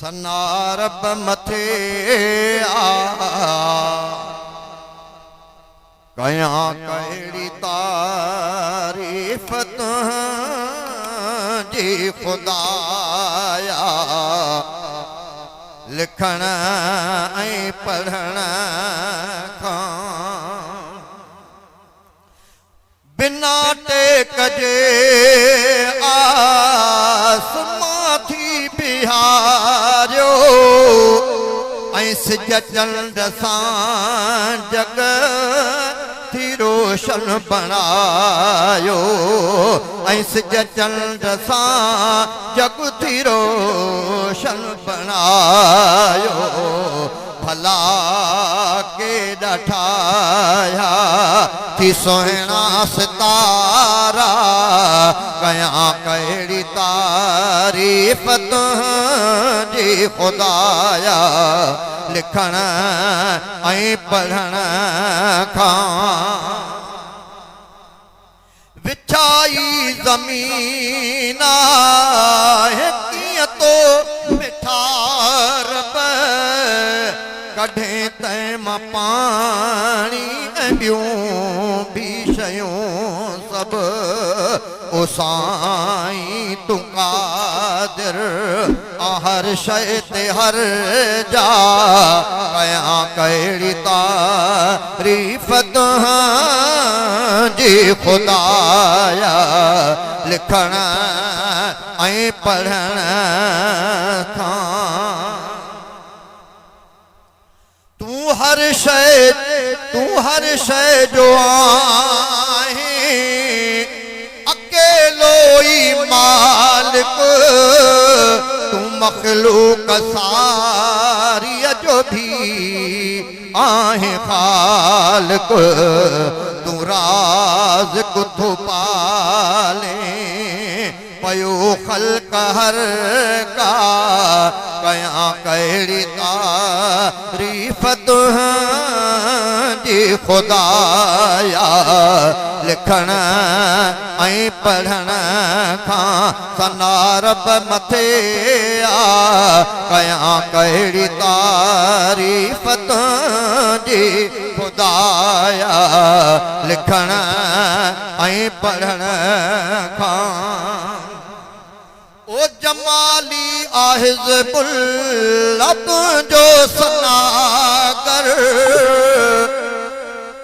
सना रब मथे आ कया कहिड़ी तारीफ़ तुंहिंजी खुदाया लिखण ऐं पढ़ण खां बिना टेक जे आसमां थी बिहारियो ऐं सिज चंड सां जग थी रोशन बणायो ऐं सिज चंड सां जग थी रोशन बणायो भला के ॾठाया थी सुहिणा सितारा कया कहिड़ी तारीफ़ तुंहिंजी खुदाया लिखण ऐं पढ़ण खां विछाई ज़मीन आहे कीअं तो मिठा रब कढे तंहिं मां पाणी ऐं ॿियूं बि शयूं सभु ओ साईं तूं क़ादिर हर शइ ते हर जा कया कहिड़ी तारीफ़ तुंहिंजी खुदाया लिखण ऐं पढ़ण खां तू हर शइ जो आहीं अकेलो ई मालिक तू मखलूक सारीअ जो भी आहे खालिक तू राज़ कुथु पाले पयो ख़ल्क़ हर का कया कहिड़ी तारीफ़ तुंहिंजी खुदाया लिखण ऐं पढ़ण खां सना रब मथे आ कया कहिड़ी तारीफ़ तुंहिंजी खुदाया लिखण ऐं पढ़ण खां ओ जमाली आहिज़बुल्ला तुंहिंजो सनागर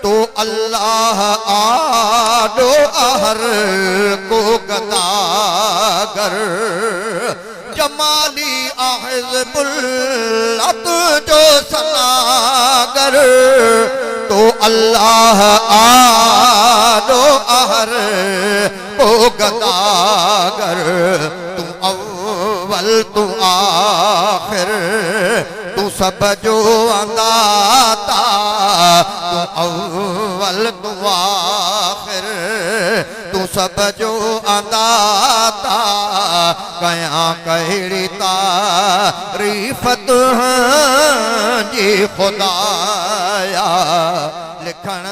तो अल्लाह आडो आहर को गदागर जमाली आहिज़बुल्ला तुंहिंजो सनागर तो अल्लाह आडो आहर को गदागर तू अव्वल तू आखिर तू सब जो अंदाता तू अव्वल तू आखिर तू सब जो अंदाता कया कहिड़ी तारीफ़ तुंहिंजी खुदाया लिखण